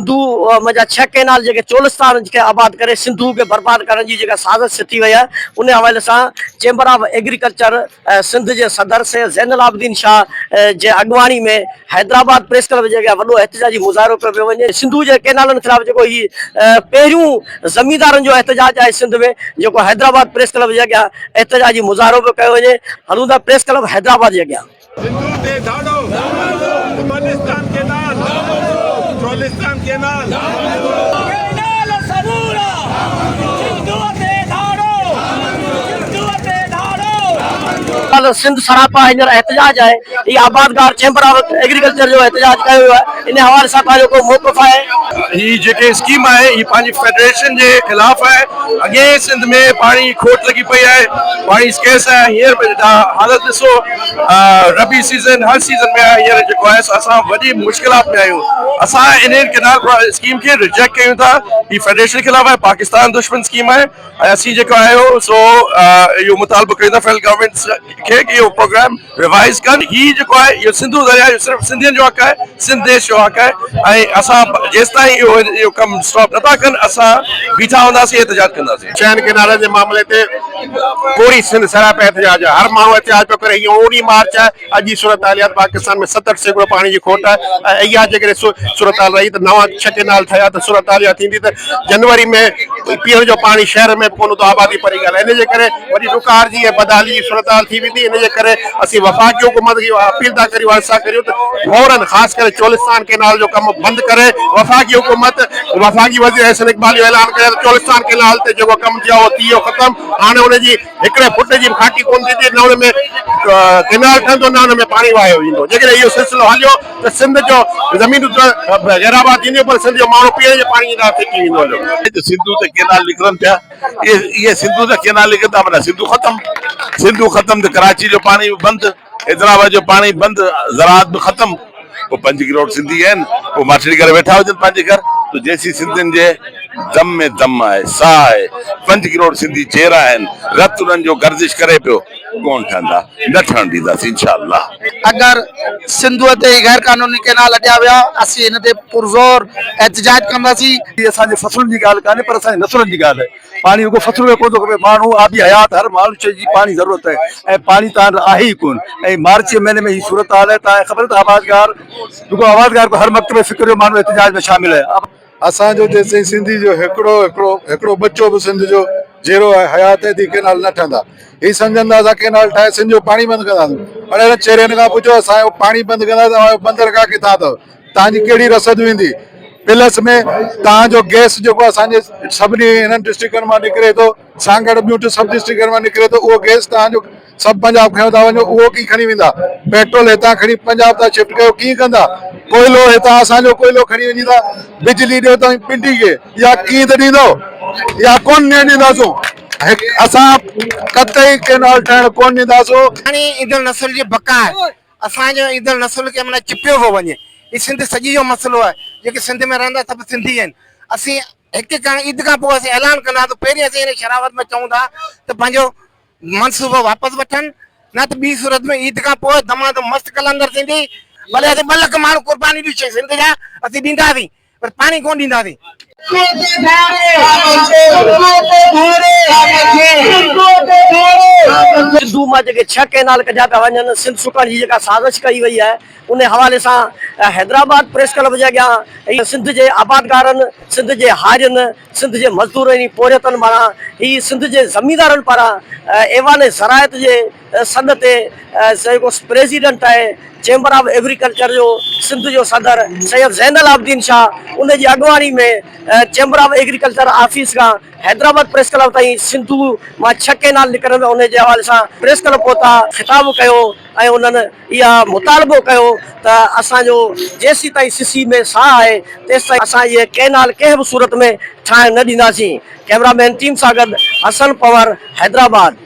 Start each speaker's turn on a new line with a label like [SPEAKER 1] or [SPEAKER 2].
[SPEAKER 1] सिंधु मजा 6 केनाल जेके चोलिस्तान के आबाद करे सिंधु के बर्बाद करण जी जेका साज़िश थी वई आहे उन हवाले सां चेंबर ऑफ एग्रीकल्चर सिंध जे सदर से ज़ैनुल आबिदीन शाह जे अॻुवाणी में हैदराबाद प्रेस क्लब जेका वॾो एहतजाजी मुज़ाहिरो पियो वञे सिंधु जे केनालनि ख़िलाफ़ जेको ही पहिरियों ज़मींदारनि जो एहतजाज आहे सिंध में जेको हैदराबाद प्रेस क्लब जे अॻियां एहतजाजी मुज़ाहिरो पियो कयो वञे। हलूं था प्रेस क्लब हैदराबाद जे अॻियां। सिंध सरापा हींअर एहतजाज है ये आबादगार चैंबर ऑफ एग्रीकल्चर जो एहतजाज कयो है इन हवाले सां को मौक़िफ़ है
[SPEAKER 2] ही जेके स्कीम है ये पांजी फेडरेशन के खिलाफ है। अगे सिंध में पानी खोट लगी पई है पानी स्केस है हींअर हालत ॾिसो रबी सीजन हर सीजन में हींअर जेको आहे असां वॾी मुश्किलात में आहियूं। असां इन केनाल स्कीम के रिजेक्ट कयूं था ही फेडरेशन खिलाफ है पाकिस्तान दुश्मन स्कीम है असीं जेको आहियो सो इहो मुतालबो कयूं था फेडरल गवर्नमेंट खे कि इहो प्रोग्राम रिवाइज कनि। ही जेको आहे इहो सिंधु दरिया जो सिर्फ़ु सिंधियुनि जो हक़ आहे सिंध देश जो हक़ आहे ऐं असां जेसिताईं इहो कमु स्टॉप नथा कनि असां बीठा हूंदासीं एहतजाज कंदासीं।
[SPEAKER 3] 6 केनालनि जे मामले ते पूरी सिंध सराप एहतजाज है हर माण्हू एहतजाज पियो करे। 19 मार्च है अॼु जी सूरत हालियात पाकिस्तान में 67 सैकड़ो पानी की खोट है इहा जेकॾहिं सूरत हाल रही तो नवा 6 केनाल ठहिया तो सूरत हालियात थींदी तो जनवरी में पीअण जो पानी शहर में कोन तो आबादी परी ॻाल्हि इन जे करे वॾी रुकार जी बदहाली जी सूरत हाल थी वेंदी। इन जे करे असीं वफ़ाक़ी हुकूमत खे अपील था करियूं अर्ज़ा करियूं तो फौरन ख़ासि करे चोलिस्तान केनाल जो कमु बंदि करे वफ़ाक़ी हुकूमत वफ़ाक़ी वज़ीर अहसन इक़बाल जो ऐलान करे चोलिस्तान केनाल ते जेको कमु थियो उहो थी वियो ख़तमु। हाणे हुनजी हिकिड़े फुट जी खाटी कोन थींदी न हुन में केनाल ठहंदो न हुन में पाणी वाहियो वेंदो। जेकॾहिं इहो सिलसिलो हलियो त सिंध जो ज़मीन गैराबाद थींदियूं पर सिंध जो माण्हू पीअण जे पाणी जी फिकी वेंदो हलियो।
[SPEAKER 2] सिंधु ते केनाल निकिरनि पिया ये सिंधु ते केनाल निकिरनि था माना सिंधु ख़त्म तो कराची जो पानी बंद हैदराबाद जो पानी बंद ज़राअत भी खत्म वो 5 करोड़ सिंधी आहिनि वो माछड़ी करे वेठा हुजनि पंहिंजे घर तो जैसी सिंधियुनि जे दम में दम आहे साह आहे 5 करोड़ सिंधी चेहरा आहिनि रत उन्हनि जो गर्दिश करे पियो कोन ठहंदा न ठहण ॾींदासीं इंशाअल्लाह।
[SPEAKER 4] अगर सिंधु ते गैर कानूनी केनाल अॾिया विया असीं इन ते पुरज़ोर एहतजाज कंदासीं।
[SPEAKER 5] असांजे फसलुनि जी ॻाल्हि कान्हे पर असांजे नसलुनि जी ॻाल्हि आहे। पानी रुगो फसलुनि में कोन थो खपे माण्हू आबी हयात हर माण्हू जी पानी ज़रूरत है ऐं पानी तव्हां आहे ई कोन ऐं मार्च महीने में ही सूरत हाल है तव्हांखे ख़बर त आबादगार रुगो आबादगार को हर मकतब फ़िक्र जो माण्हू एहतजाज में शामिल है।
[SPEAKER 6] असांजो जेसिताईं सिंधी जो हिकिड़ो बच्चो भी सिंध जो जहिड़ो आहे हयात है थी केनाल न ठहंदा ही सम्झंदा असां केनाल ठाहे सिंध जो पाणी बंदि कंदासीं हाणे चेरनि खां पुछो असांजो पाणी बंदि कंदासीं बंदरगाह किथां अथव तव्हांजी कहिड़ी रसद वेंदी प्लस में तव्हांजो गैस जेको असांजे सभिनी हिननि डिस्ट्रिक्टनि मां निकिरे थो सां गॾु ॿियूं सब डिस्ट्रिक्टनि मां निकिरे थो उहो गैस तव्हांजो सभु पंजाब खयो था वञो उहो कीअं खणी वेंदा पेट्रोल हितां खणी पंजाब था शिफ्ट कयो कीअं कंदा कोयलो हितां असांजो कोयलो खणी वञी था बिजली ॾियो तव्हां पिंडी खे या कीअं त ॾींदो या कोन ॾींदासीं असां कतई केनाल ठहण कोन ॾींदासीं।
[SPEAKER 4] हाणे ईदल नस्ल जी बका आहे असांजो ईदल नस्ल खे माना चिपियो पियो वञे ही सिंध सॼी जो मसइलो आहे जेके सिंध में रहंदा सभु सिंधी आहिनि। असीं हिकु ईद खां पोइ असीं ऐलान कंदा त पहिरीं असीं हिन शरावत में चऊं था त पंहिंजो मनसूबो वापसि वठनि न त ॿी सूरत में ईद खां पोइ दमादम मस्त कलंदर थींदी भले असीं 2 लख माण्हू क़ुर्बानी ॾिसे सिंध जा असीं ॾींदासीं पर पाणी कोन ॾींदासीं।
[SPEAKER 1] सिंधु मां जेके 6 केनाल कढिया पिया वञनि सिंध सुकण जी जेका साज़िश कई वई आहे उन हवाले सां हैदराबाद प्रेस क्लब जे अॻियां सिंध जे आबादगारनि सिंध जे हारियुनि सिंध जे मज़दूरनि पोरियतनि माना ही सिंध जे ज़मींदारनि पारां ऐवान ज़रायत जे सॾ ते जेको प्रेसिडेंट आहे चैंबर ऑफ एग्रीकल्चर जो सिंध जो सदर सैयद ज़ैनुल आबिदीन शाह उन जी अॻुवाणी में चैंबर ऑफ एग्रीकल्चर ऑफिस खां हैदराबाद प्रेस क्लब ताईं सिंधु मां 6 केनाल निकिरनि उन जे हवाले सां प्रेस क्लब पहुता ख़िताब कयो ऐं उन्हनि इहा मुतालबो कयो त असांजो जेसि ताईं सिसी में साह आहे तेसि ताईं असां इहे केनाल कंहिं बि सूरत में ठाहिण न ॾींदासीं। कैमरामैन टीम सां गॾु हसन पवर हैदराबाद।